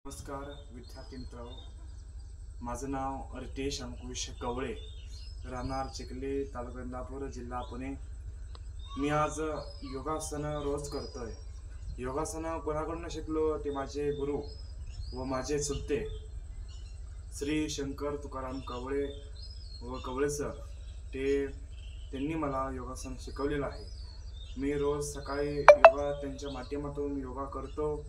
नमस्कार विद्यार्थी मित्रांनो, माझं नाव रितेश अंकुश कवळे, राहणार चिखली, तालुका इंदापूर, जिल्हा पुणे। मी आज योगासन रोज करतोय। योगासन कोणाकडून शिकलो ते माझे गुरु व माझे चुलते श्री शंकर तुकाराम कवळे व कवळे सर त्यांनी मला योगासन शिकवलेलं आहे। मी रोज सकाळी त्यांच्या माध्यमातून योगा करतो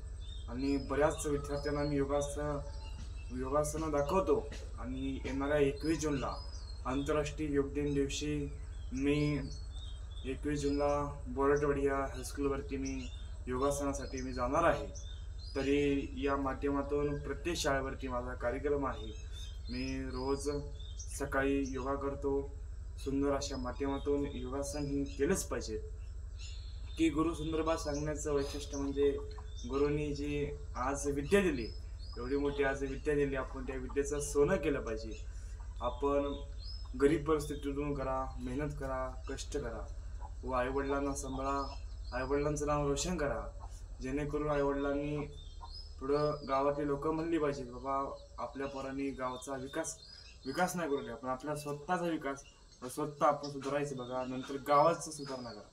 आणि बऱ्याच विद्यार्थ्यांना मी योगासन दाखवतो। आणि येणाऱ्या 21 जूनला आंतरराष्ट्रीय योग दिन दिवशी मी 21 जूनला बोरटवाडिया हायस्कूलवरती मी योगासनासाठी मी जाणार आहे। तरी या माध्यमातून प्रत्येक शाळेवरती माझा कार्यक्रम आहे। मी रोज सकाळी योगा करतो। सुंदर अशा माध्यमातून योगासन ही केलंच पाहिजे। की गुरु संदर्भात सांगण्याचं वैशिष्ट्य म्हणजे गुरुनी जी आज विद्या दिली, एवढी मोठी आज विद्या दिली, आपण त्या विद्येचं सोनं केलं पाहिजे। आपण गरीब परिस्थितीतून करा, मेहनत करा, कष्ट करा व आईवडिलांना सांभाळा, आईवडिलांचं नाव रोशन करा, जेणेकरून आईवडिलांनी पुढं गावातले लोक म्हणली पाहिजे, बाबा आपल्या पोरांनी गावाचा विकास नाही करू द्या, पण आपला स्वतःचा विकास स्वतः आपण सुधारायचं बघा, नंतर गावाचं सुधारणा करा।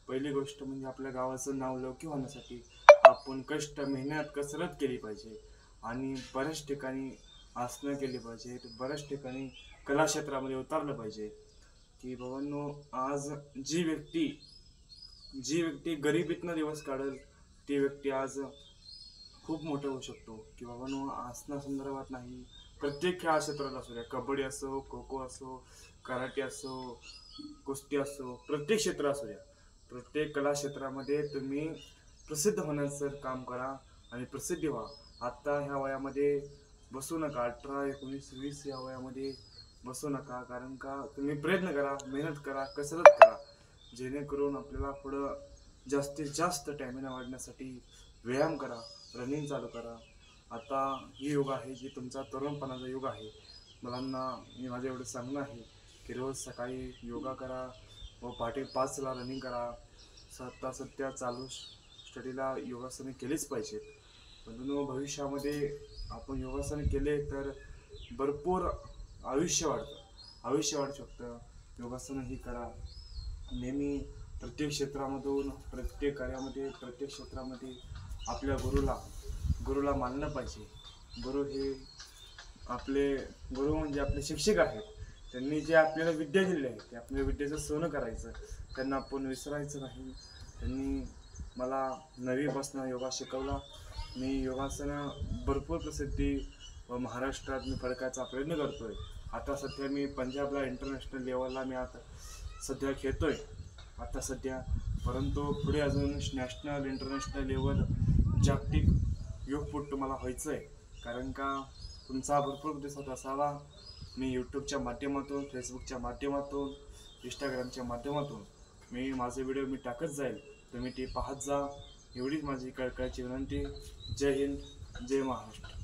पहिली गोष्ट म्हणजे आपल्या गावाचं नाव लौकिक होण्यासाठी आपण कष्ट, मेहनत, कसरत केली पाहिजे आणि बऱ्याच ठिकाणी आसनं केली पाहिजेत, बऱ्याच ठिकाणी कला क्षेत्रामध्ये उतरलं पाहिजे। की बाबांनो, आज जी व्यक्ती गरिबीतनं दिवस काढेल ती व्यक्ती आज खूप मोठं होऊ शकतो। की बाबांनो, आसना संदर्भात नाही, प्रत्येक खेळ क्षेत्रात असू द्या, कबड्डी असो, खो खो असो, कराटे असो, कुस्ती असो, प्रत्येक क्षेत्र असू द्या, प्रत्येक कला क्षेत्रामध्ये तुम्ही प्रसिद्ध होण्याचं काम करा आणि प्रसिद्धी व्हा। आता ह्या वयामध्ये बसू नका, 18, 19, 20 या वयामध्ये बसू नका, कारण का तुम्ही प्रयत्न करा, मेहनत करा, कसरत करा, जेणेकरून आपल्याला पुढं जास्तीत जास्त स्टॅमिना वाढण्यासाठी व्यायाम करा, रनिंग चालू करा। आता ही योग आहे जी तुमचा तरुणपणाचा योग आहे। मुलांना मी माझं एवढं सांगणं आहे की रोज सकाळी योगा करा व पहाटे 5ला रनिंग करा। सध्या चालू स्टडीला योगासने केलीच पाहिजेत। पण भविष्यामध्ये आपण योगासन केले तर भरपूर आयुष्य वाढू शकतं। योगासन ही करा नेहमी, प्रत्येक क्षेत्रामधून, प्रत्येक कार्यामध्ये, प्रत्येक क्षेत्रामध्ये आपल्या गुरुला मानलं पाहिजे। गुरु म्हणजे आपले शिक्षक आहेत। त्यांनी जे आपल्याला विद्या दिली आहे ते आपल्या विद्येचं सोनं करायचं, त्यांना आपण विसरायचं नाही। त्यांनी मला 9वीपासून योगा शिकवला। मी योगासन भरपूर प्रसिद्धी व महाराष्ट्रात मी फडकायचा प्रयत्न करतोय। आता सध्या मी पंजाबला इंटरनॅशनल लेवलला मी आता सध्या खेळतोय परंतु पुढे अजून नॅशनल, इंटरनॅशनल लेवल, जागतिक योगपटू मला व्हायचं आहे। कारण का तुमचा भरपूर प्रतिसाद असावा। मी यूट्यूबच्या माध्यमातून, फेसबुकच्या माध्यमातून, इंस्टाग्रामच्या माध्यमातून मी माझे व्हिडिओ टाकत जाईल, तुम्ही ते पाहत जा, एवढीच माझी कळकळीची विनंती। जय हिंद, जय महाराष्ट्र।